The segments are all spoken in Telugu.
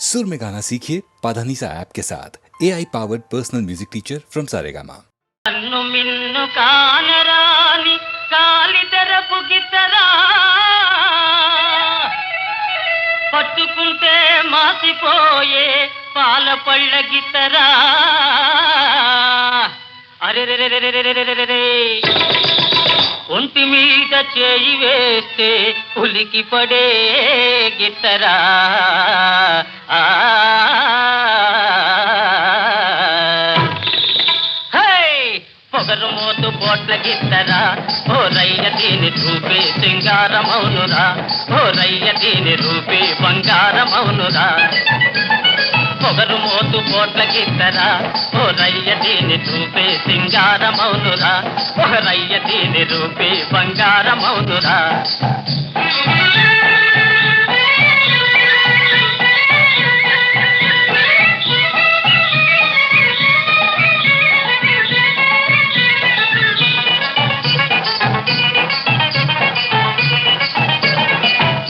सुर में गाना सीखिए पाधानीसा ऐप के साथ AI powered personal music teacher from Saregama. కన్ను మిన్ను కానరాని కాలితరపు గిత్తరా పట్టుకుంటే మాసిపోయే పాల పళ్ళ గిత్తరా అరెరెరెరెరెరెరెరెరె ఒంటి మీద చేయి వేస్తే ఉలికి పడే గిత్తరా పొగరు మోతు పోట్ల గిత్తరా ఓ రయ్య దీని రూపే సింగారమౌనురా ఓ రయ్య దీని రూపే బంగారమౌనురా పొగరు మోతు పోట్ల గిత్తరా ఓ రయ్య దీని రూపే సింగారమౌనురా ఓ రయ్య దీని రూపే బంగారమౌనురా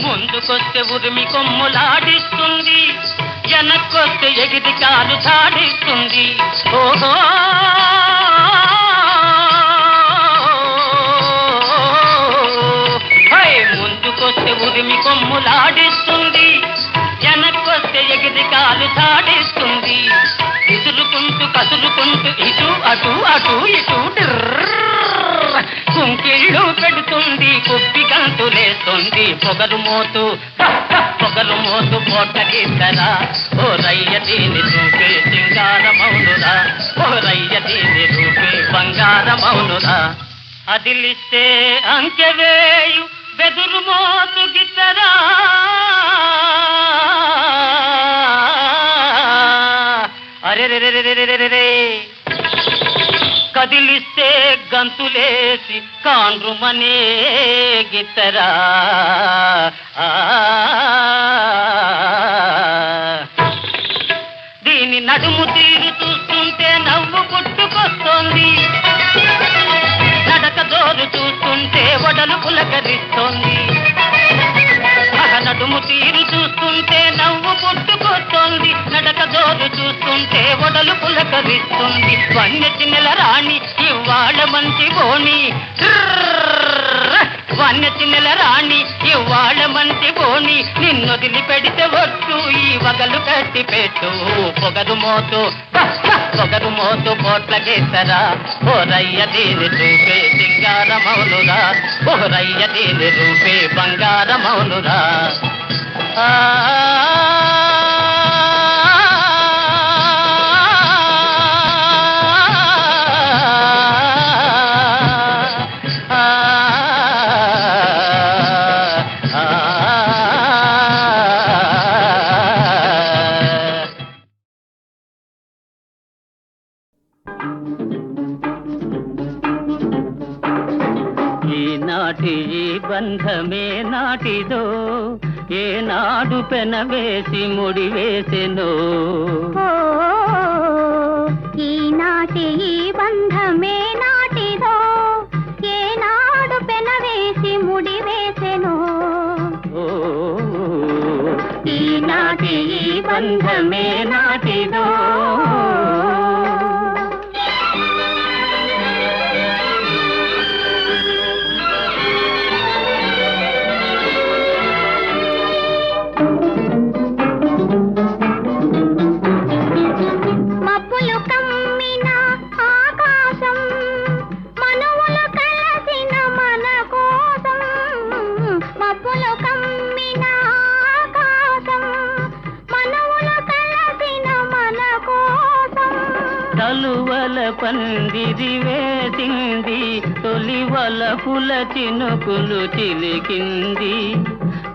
ముందుకొస్తే ఉరిమి కొమ్ములాడిస్తుంది, వెనక్కొస్తే ఎగిరి కాలు చాడిస్తుంది. ఓహో ముందుకొస్తే ఉరిమి కొమ్ములాడిస్తుంది, వెనక్కొస్తే ఎగిరి కాలు చాడిస్తుంది. విసురుకుంటూ కసురుకుంటూ ఇటు అటు అటు ఇటు కుంకిళ్ళు పెడుతుంది, కుప్పి గంతులేస్తుంది. పొగరు మోతు పోట గిత్తరా ఓ రయ్య దీని రూపే సింగారమౌనురా ఓ రయ్య దీని రూపే బంగారమౌనురా. అదిలిస్తే అంకెవేయు బెదురు మోతు గిత్తరా అరెరెరెరెరెరెరె కదిలిస్తే గంతులేసి కాండ్రుమనే గిత్తరా దీని నడుము తీరు చూస్తుంటే నవ్వు పుట్టుకొస్తోంది, నడక జోరు చూస్తుంటే వడలు పులకరిస్తోంది. నడుము తీరు చూస్తుంటే నవ్వు పుట్టుకొస్తోంది, నడక జోరు చూస్తుంటే వడలు పులకరిస్తుంది. వన్యచిన్నెల రాణి ఇవాళ మంచి బోణి, వన్యచిన్నెల రాణి ఇవాళ మంచి బోణి. నిన్నొదిలి పెడితే వద్దు ఈ వగలు కట్టి పెట్టు. పొగరు మోతు పోట్ల గిత్తరా ఓ రయ్య దీని రూపే సింగారమౌనురా ఓ రయ్య దీని రూపే బంగారమౌనురా. ఈనాటి ఈ బంధమే నాటిదో ఏనాడు పెనవేసి ముడివేసెనో. ఈనాటి ఈ బంధమే నాటిదో ఏనాడు పెనవేసి ముడివేసెనో. ఈనాటి ఈ బంధమే నాటిదో. తలువల పందిరి వేసింది, తొలివల పుల చినుకులు చిలికింది.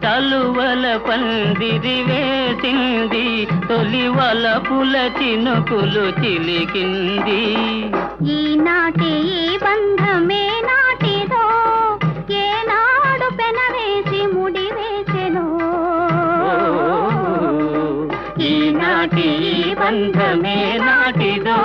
తలువల పందిరి వేసింది, తొలివల పుల చినుకులు చిలికింది. ఈనాటి ఈ బంధమే నాటిదో ఏనాడు పెనవేసి ముడివేసెనో. ఈనాటి ఈ బంధమే నాటిదో.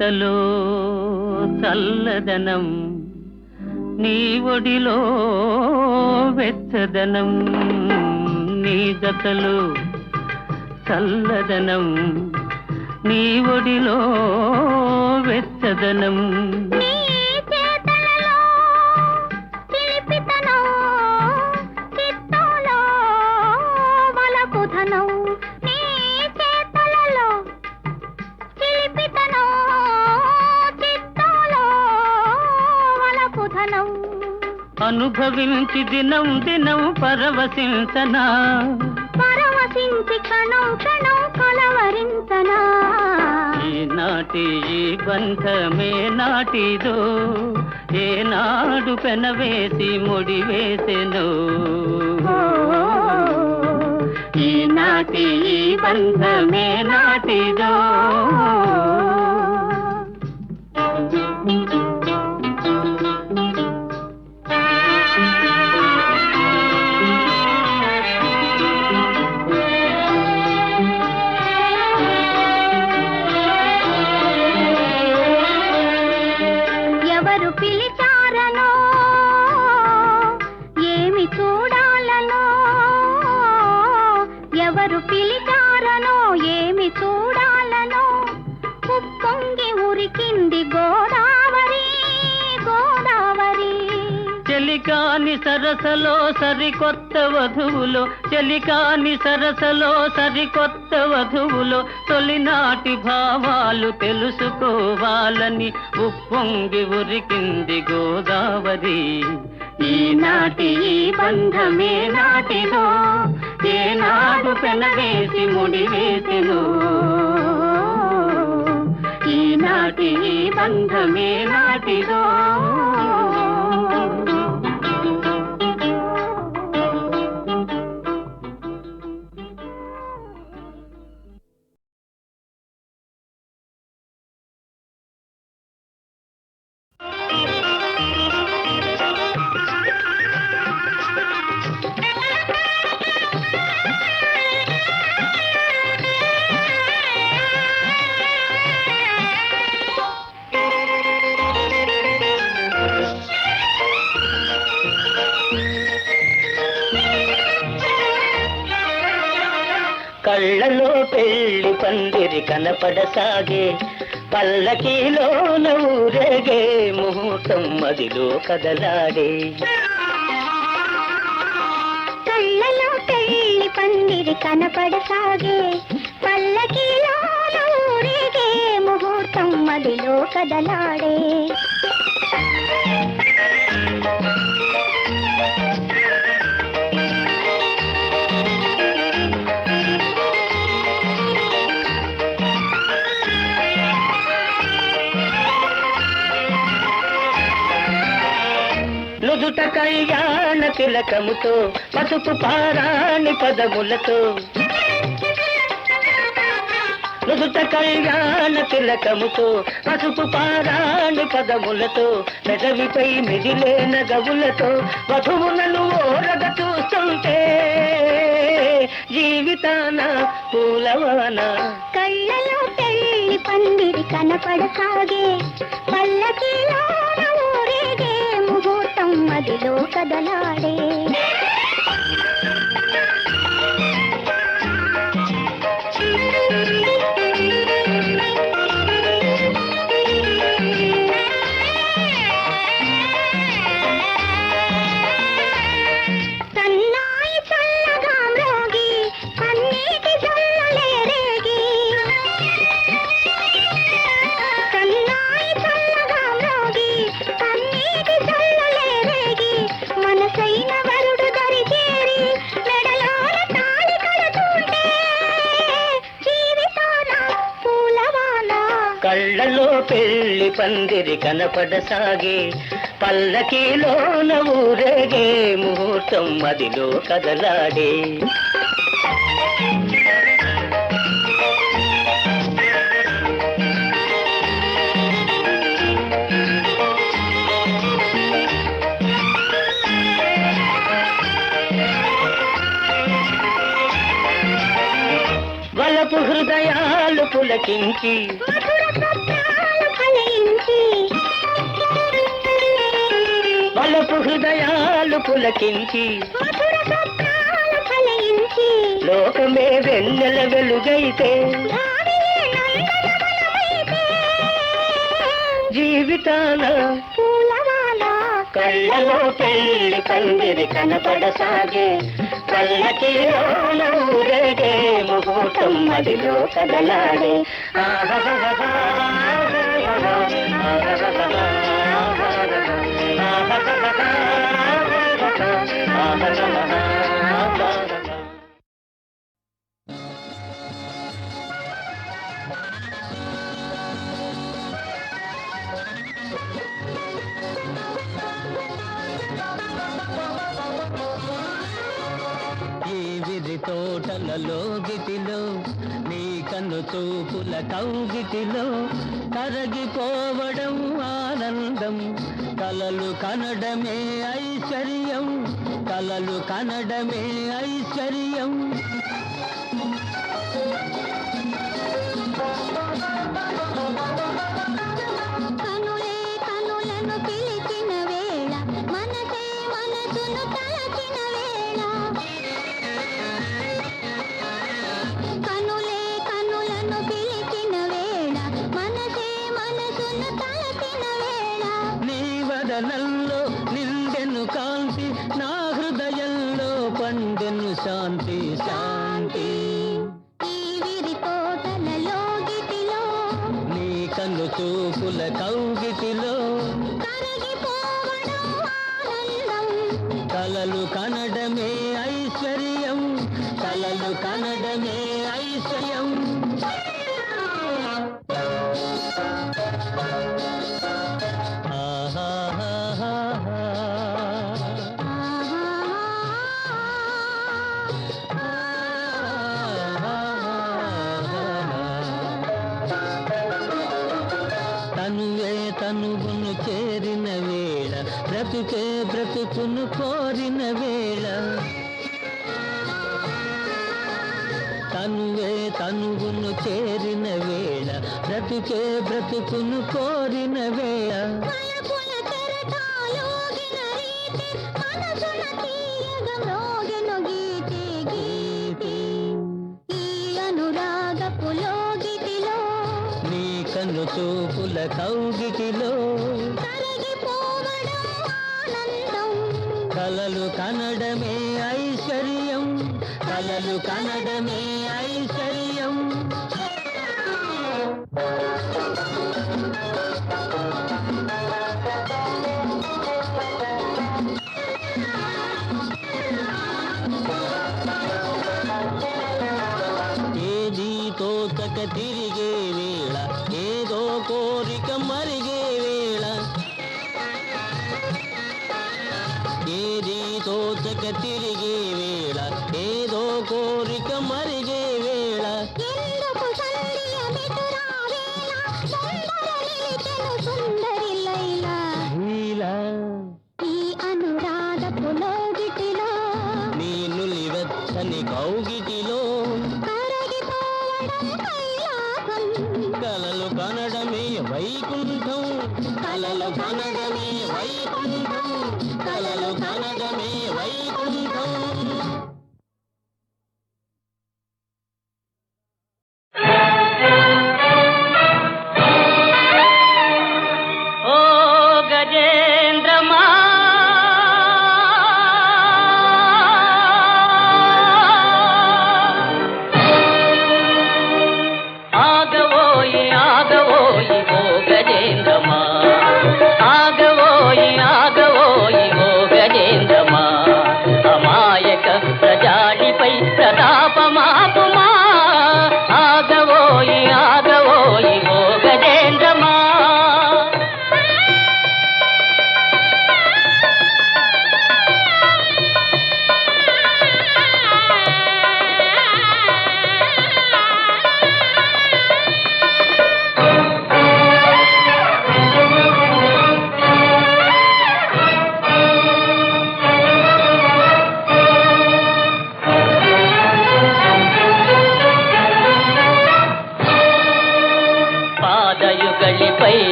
జతలో చల్లదనం, నీ ఒడిలో వెచ్చదనం. నీ జతలో చల్లదనం, నీ ఒడిలో వెచ్చదనం. నీ చేతలలో చిలిపితనం, చిత్తంలో వలపుధనం. నీ చేతలలో చిలిపితనం, చిత్తంలో వలపుధనం. అనుభవించి దినం దినం పరవశించనా, పరవశించి క్షణం క్షణం కలవరించనా. ఈనాటి ఈ బంధమే నాటిదో, ఏనాడు పెనవేసి ముడివేసెను. ఈనాటి ఈ బంధమే నాటిదో. ఎవరు పిలిచారనో, ఏమి చూడాలనో. ఎవరు పిలిచారనో, ఏమి చూడాలనో. ఉప్పొంగి ఉరికింది గోదావరి, గోదావరి. చెలికాని సరసలో సరికొత్త వధువులో, చెలికాని సరసలో సరికొత్త వధువులో తొలినాటి భావాలు తెలుసుకోవాలని ఉప్పొంగి ఉరికింది గోదావరి. ఈనాటి ఈ బంధమే నాటిదో, ఏనాడు పెనవేసి ముడివేసెను. ఈనాటి ఈ బంధమే నాటిదో. కళ్ళలో పెళ్లి పందిరి కనపడసాగే, పల్లకీలోన ఊరేగే ముహూర్తం మదిలో కదలాడే. కళ్ళలో పెళ్లి పందిరి కనపడసాగే, పల్లకీలోన ఊరేగే ముహూర్తం మదిలో కదలాడే. నుదుట కళ్యాణ తిలకముతో, పసుపు పారాణి పదములతో. నుదుట కళ్యాణ తిలకముతో, పసుపు పారాణి పదములతో. పెదవిపై మిదిలే నగవులతో వధువులను ఓరగ చూస్తుంటే జీవితాన పూలవాన. కళ్ళలో పెళ్లి పందిరి కనపడసాగే, పల్లకీలోన ఊరేగే ముహూర్తం మదిలో కదలాడే. సన్నాయి చల్లగా మ్రోగి, పన్నీటి జల్లులే రేగి. సన్నాయి చల్లగా మ్రోగి, పన్నీటి జల్లులే రేగి. మనసైన వరుడు దరి చేరి, మెడలోన తాళి కడుతుంటే జీవితాన పూలవాన. కళ్ళలో పెళ్లి పందిరి కనపడసాగే, పల్లకీలోన ఊరేగే ముహూర్తం మదిలో కదలాడే. వలపు హృదయాలు పులకించి, మధుర స్వప్నాలు పలికించి వలపు హృదయాలు పులకించి మధుర స్వప్నాలు ఫలించి లోకమే వెన్నెల వెలుగైతే భావియే నందనవనమైతే జీవితాన పూలవాన కళ్ళలో పెళ్లి పందిరి కనపడసాగే పల్లకిలో ఊరేగే ముహూర్తం మదిలో కదలాడే విరి తోటలలో గిటిలో నీ కన్ను చూపుల కౌగిటిలో కరగిపోవడం ఆనందం కలలు కనడమే ఐశ్వర్యం కలలు కనడమే ఐశ్వర్యం కనులే కనులను పిలిచిన వేళ మనసే మనసును తలచిన వేళ కనులే కనులను పిలిచిన వేళ మనసే మనసును తలచిన వేళ నీ వదనంలో నిండెను కాంతి నా హృదయంలో పండెను శాంతి శాంతి ఈ విరి తోటలలో గిటిలో నీ కన్ను చూపుల కౌగిటిలో కరిగిపోవడం ఆనందం కలలు కనడమే ఐశ్వర్యం కలలు కనడమే ఐశ్వర్యం తనువే తనువును చేరిన వేళ బ్రతుకే బ్రతుకును కోరిన వేళ తనువే తనువును చేరిన వేళ బ్రతుకే బ్రతుకును కోరిన వేళ మలపుల కెరటాలోగిన రీతి మనసున తీయగా మ్రోగెను గీతి గీతి ఈ అనురాగపు లోగిటిలో నీ కన్ను చూపుల కౌగిటిలో కరిగిపోవడం ఆనందం కలలు కనడమే ఐశ్వర్యం కలలు కనడమే ఐశ్వర్యం ఏది తోచక తిరిగే వేళ ఏదో కోరిక మరిగే వేళ ఏది తోచక తిరిగే వేళ ఏదో కోరిక మరిగే వేళ ఎందుకు సంధ్య మిటురా వేళ సుందర నిలిచెను సుందరి లైలా నీలా ఈ అనురాగపు లోగిటిలో నీ నులివెచ్చని కౌగిటిలో కరిగిపోవడం కైలాసం కలలు కనడమే వైకుంఠం కలలు కనడమే వైకుంఠం కలలు కనడమే వైకుంఠం ఓ గజేంద్రమా ఆగవోయి ఆగవోయి ఓ గజేంద్రమా ఆగవోయి ఆగ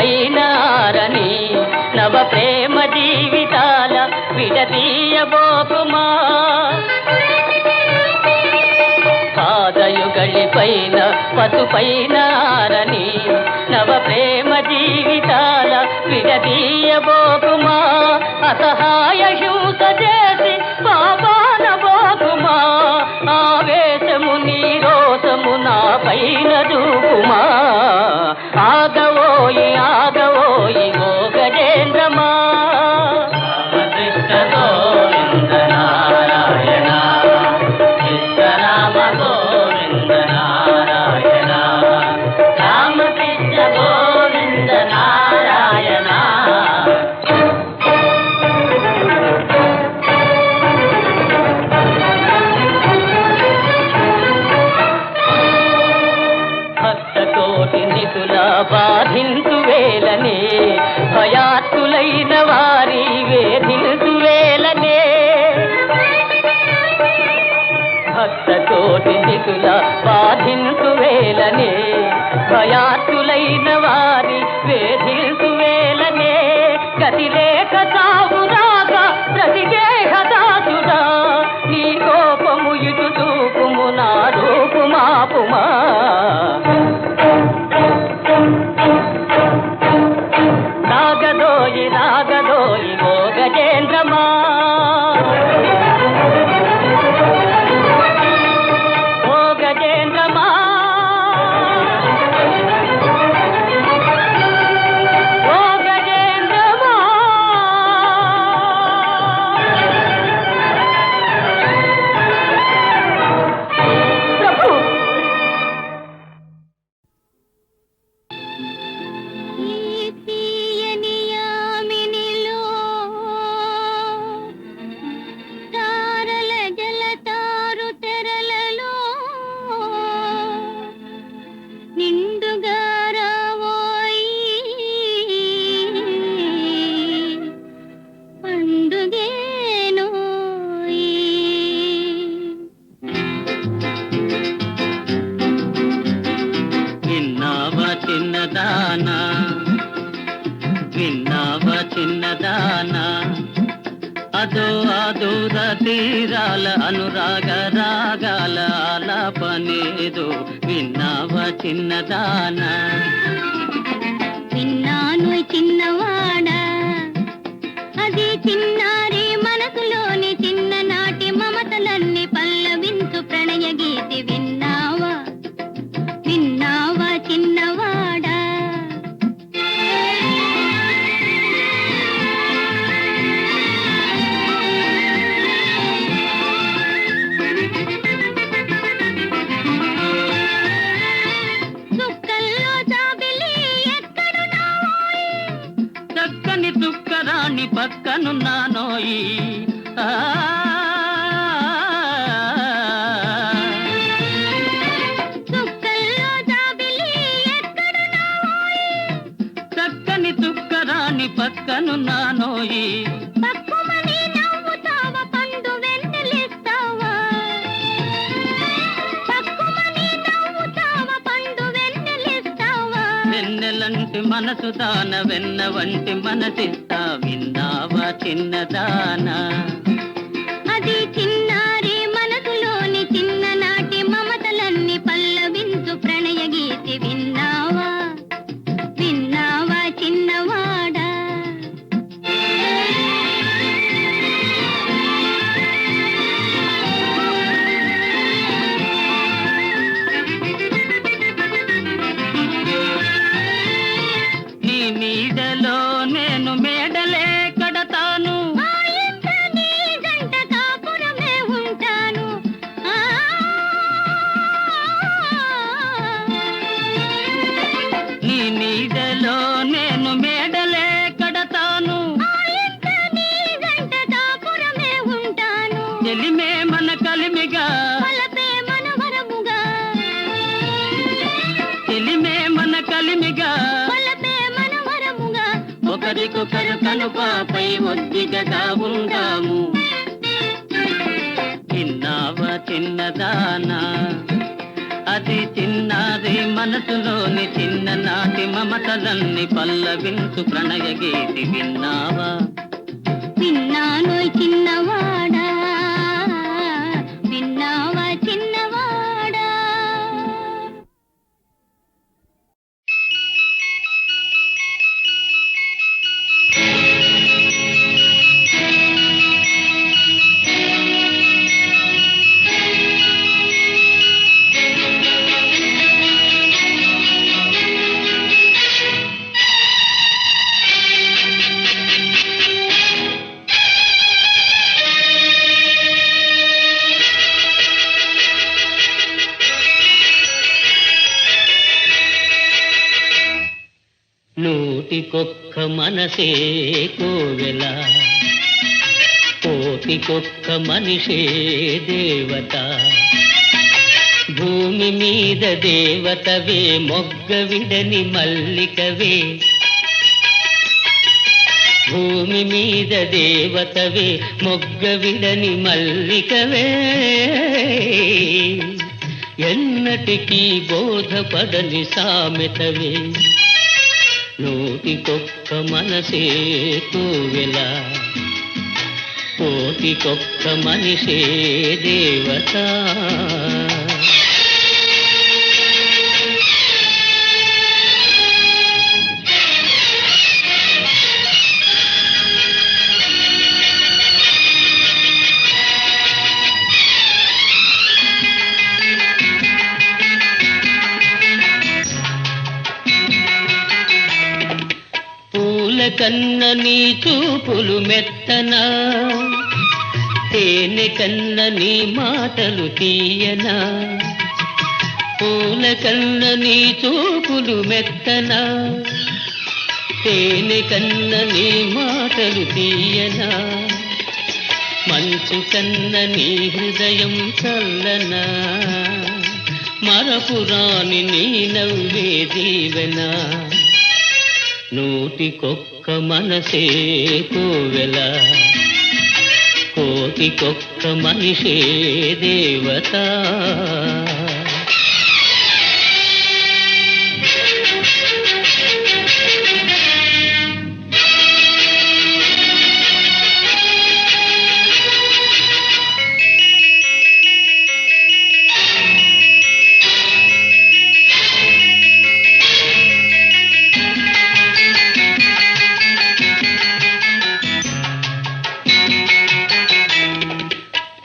పైనారని నవ ప్రేమ జీవితాల విడదీయబోకుమా పాదయుగళిపైన పసుపైనారని నవ ప్రేమ జీవితాల విడదీయబోకుమా అసహాయ హింస చేసి పాపానబోకుమా ఆవేశము నీ రోషము నా పైన చూపుమా ఆగవోయి ఆగవోయి ఓ గజేంద్రమా కృష్ణ గోవింద నారాయణ కృష్ణ రామ గోవింద నారాయణ రామకృష్ణ గోవింద నారాయణ భక్తకోటి నిధుల బాధించు వేలనే భయాత్తులైన వారి వేధించు వేలనే భక్తకోటి నిధుల బాధించు వేలనే భయాత్తులైన వారి వేధించు వేలనే గతి లేక సాగురాగా ప్రతిదేహదాసుడా నీ కోపము ఇటు చూపుము నా రూపుమాపుమా రాగదోయి రాగదోయి ఓ గజేంద్రమా ఓ గజేంద్రమా ఓ గజేంద్రమా ప్రభు ఈ తీయని యామినిలో తారల జలతారు తెరలలో నిండుగా రావోయి పండుగేనోయి విన్నావా చిన్నదానా విన్నావా చిన్నదానా అదో అదూర తీరాల అనురాగ రాగాల ఆలాపనేదో విన్నావా చిన్నదానా విన్నాను చిన్నవాడా అది చిన్నారి మనసులోని చిన్ననాటి మమతలన్నీ పల్లవించు ప్రణయ గీతి విన్నావా విన్నావా చిన్నవాడా సుక్కల్లో జాబిలి ఎక్కడున్నావోయ్ చక్కని చుక్కరాణి పక్కనున్నానోయి ఆ సుక్కల్లో జాబిలి ఎక్కడున్నావోయ్ చక్కని చుక్కరాణి పక్కనున్నానోయి పక్కుమని నవ్వుతావా పండు వెన్నెలిస్తావా పక్కుమని నవ్వుతావా పండు వెన్నెలిస్తావా వెన్నెలంటి మనసు దాన వెన్న వంటి మనసిస్తా విన్నావా చిన్నదానా అది చిన్నారి మనసులోని చిన్ననాటి మమతలన్నీ పల్లవించు ప్రణయ గీతి విన్నావా విన్నావా చిన్నవాడా నీ నీడలో నేను మేడలే కడతాను ఆ ఇంట నీ జంట కాపురమే ఉంటాను ఆ నీ నీడలో నేను మేడలే కడతాను ఆ ఇంట నీ జంట కాపురమే ఉంటాను చెలిమే మన కలిమిగా పలపే మనవరముగా చెలిమే మన కలిమిగా పలపే మనవరముగా ఒకరికొకరు కనుపాపై ఒద్దికగా ఉందాము విన్నావా చిన్నదానా అది చిన్నారి మనసులోని చిన్ననాటి మమతలన్నీ పల్లవించు ప్రణయ గీతి విన్నావా? విన్నానోయ్ చిన్నవాడా, విన్నావా చిన్నవాడా. నూటికొక్క మనసే కోవెల, కోటికొక్క మనిషే దేవత. భూమి మీద దేవతవే, మొగ్గ విడని మల్లికవే. భూమి మీద దేవతవే, మొగ్గ విడని మల్లికవే. ఎన్నటికీ బోధపడని సామెతవే. నూటికొక్క మనసే కోవెల, కోటికొక్క మనిషే దేవత. కన్న నీ చూపులు మెత్తనా, తేనె కన్న నీ మాటలు తీయనా. పూల కన్న నీ చూపులు మెత్తనా, తేనె కన్న నీ మాటలు తీయనా. మంచు కన్న నీ హృదయం చల్లనా, మరపురాని నీ నవ్వే దీవెనా. నూటికొక్క మనసే కోవెల, కోటికొక్క మనిషే దేవత.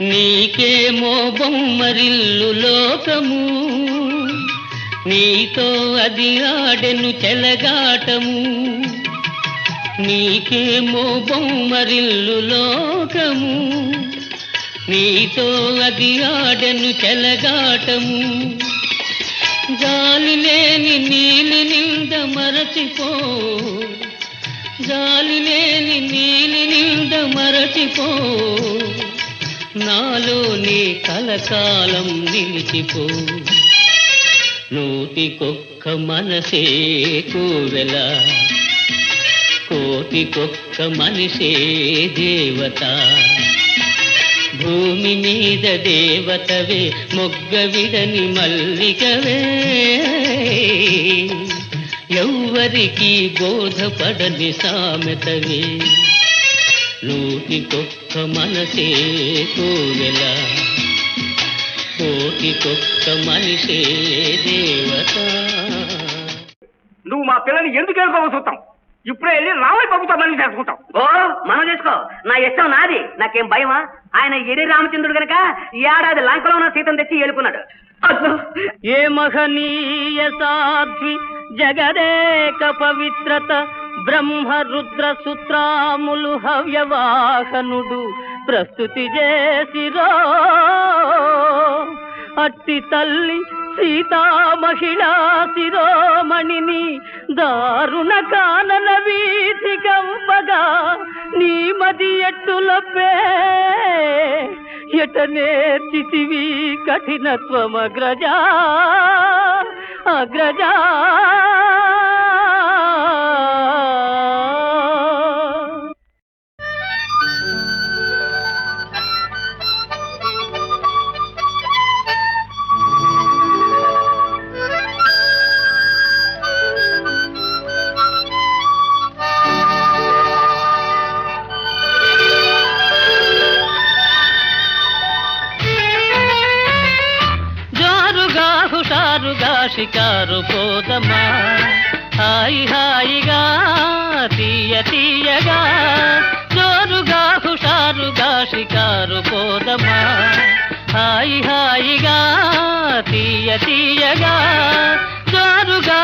నీకేమో బొమ్మరిల్లు లోకము, నీతో అది ఆడెను చెలగాటము. నీకేమో బొమ్మరిల్లు లోకము, నీతో అది ఆడెను చెలగాటము. జాలి లేని నీలి నింద మరచిపో, జాలి లేని నీలి నింద మరచిపో. నాలో నీ కలకాలం నిలిచిపో. నూటికొక్క మనసే కోవెల, కోటికొక్క మనిషే దేవత. భూమి మీద దేవతవే, మొగ్గ విడని మల్లికవే. ఎవ్వరికీ బోధపడని సామెతవే. నూటికొక్క మనసే కోవెల, కోటికొక్క మనిషే దేవత. నువ్వు మా పిల్లని ఎందుకు వెళ్ళిపోవలసి వస్తాం? ఇప్పుడే వెళ్ళి రామయ్య బాబుతో మళ్ళీ చేసుకుంటాం. ఓ మనం చేసుకో, నా ఇష్టం నాది, నాకేం భయమా? ఆయన ఎడి రామచంద్రుడు గనక ఈ ఏడాది లంకలో ఉన్న సీతను తెచ్చి ఏలుకున్నాడు. ఏ మహనీయ సాధ్వి జగదేక పవిత్రత, బ్రహ్మ రుద్ర సూత్రాములు హవ్యవాహనుడు ప్రస్తుతి చేసిరో. అట్టి తల్లి సీతా మహిళా శిరోమణిని దారుణ కానన వీధి కంపగా నీ మది ఎట్టులపే. ఎట నేర్చితివి కఠినత్వమగ్రజా, అగ్రజా. షికారు పోదమా హాయి హాయిగా తీయ తీయగా జోరుగా హుషారుగా షికారు పోదమా హాయి హాయిగా తీయ తీయగా జోరుగా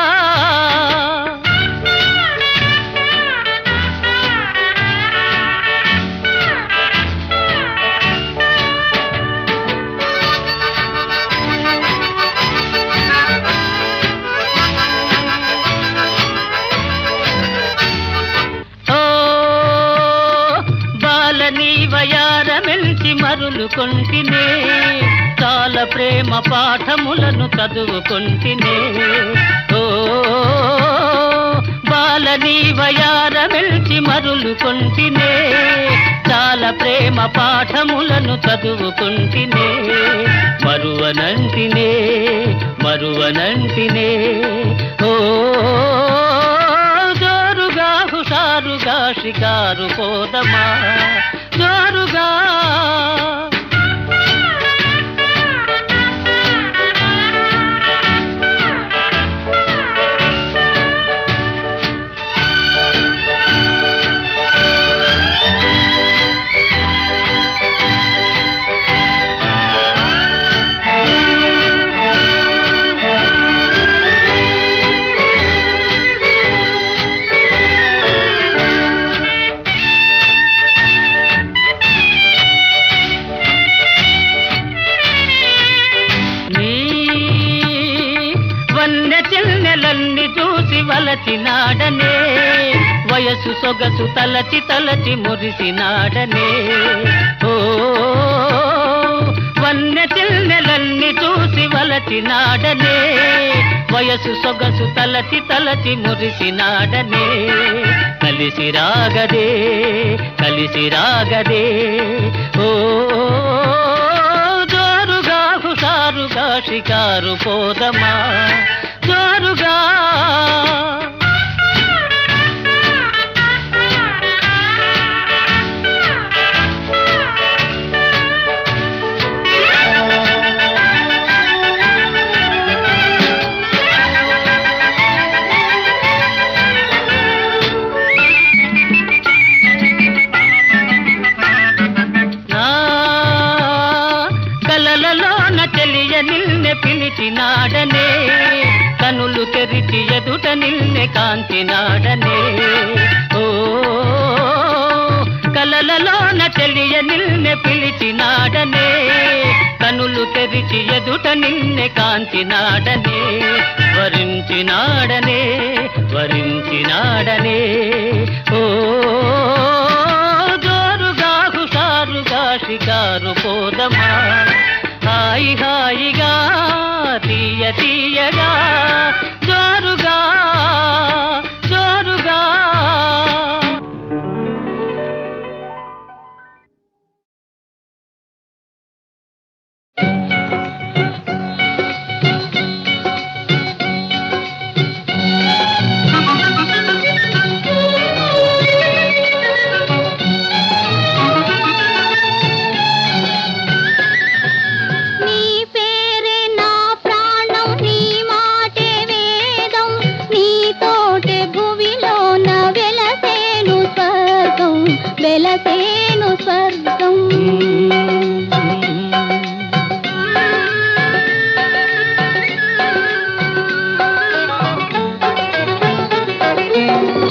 వయారమెల్చి మరులుకొంటినే చాలా ప్రేమ పాఠములను చదువుకొంటినే ఓ బాలని వయారమెల్చి మరులుకొంటినే చాలా ప్రేమ పాఠములను చదువుకొంటినే మరువనంటినే మరువనంటినే ఓ జోరుగా హుషారుగా షికారు పోదమా జోరుగా చూసి వలచినాడనే వయసు సొగసు తలచి తలచి మురిసినాడనే ఓ వన్నె చిన్నెలన్ని చూసి వలచినాడనే వయసు సొగసు తలచి తలచి మురిసినాడనే కలిసి రాగదే కలిసి రాగదే ఓ జోరుగా హుషారుగా షికారు పోదమా జోరుగా కలలలోన తెలియ నిన్నే పిలిచినాడనే కనులు తెరిచి ఎదుట నిన్నే కాంతినాడనే ఓ కలలలోన తెలియ నిన్నే పిలిచినాడనే కనులు తెరిచి ఎదుట నిన్నే కాంతినాడనే వరించినాడనే వరించినాడనే ఓ జోరుగా హుషారుగా షికారు పోదమా హాయి హాయిగా తీయ తీయగా జోరుగా జోరుగా వెలసేను స్వర్గం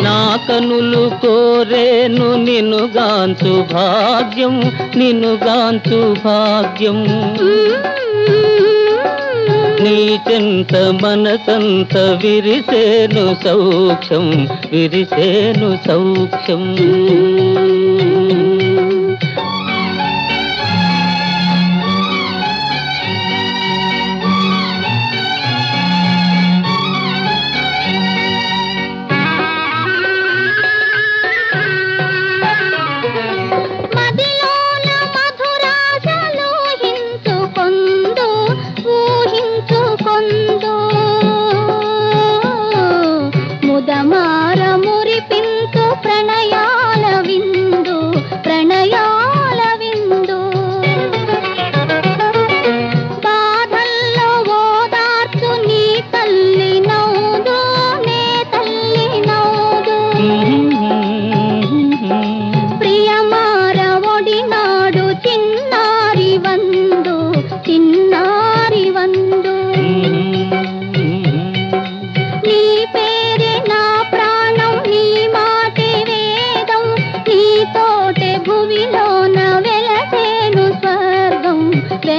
నా కనులు కోరేను నిన్నుగాంచు భాగ్యం నిన్నుగాంచు భాగ్యం నీ చెంత మనసంత విరిసేను సౌఖ్యం విరిసేను సౌఖ్యం ముదమార మురిపించు ప్రణయాల విందు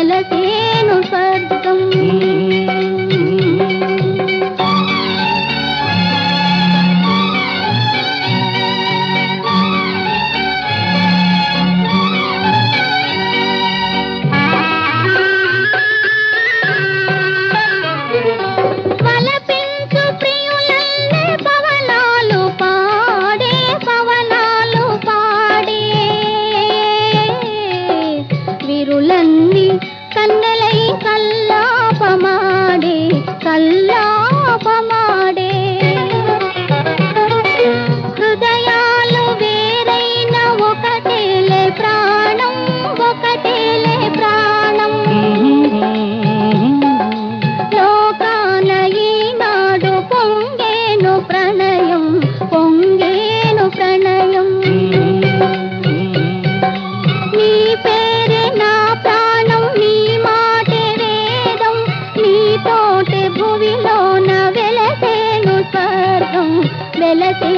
వెలసేను స్వర్గం. వలపించు ప్రియులల్లే పవనాలు పాడే పవనాలు పాడే విరులన్నీ కన్నెలై కల్లాపమాడే కల్లాపమాడే హృదయాలు వేరైన ఒకటేలే ప్రాణం ఒకటేలే ప్రాణం. లోకాన ఈనాడు పొంగేను ప్రణయం పొంగేను ప్రణయం. నీ పేరే నా ప్రాణం నీ మాటే వేదం నీతోటే భువిలోన వెలసేను స్వర్గం వెలసే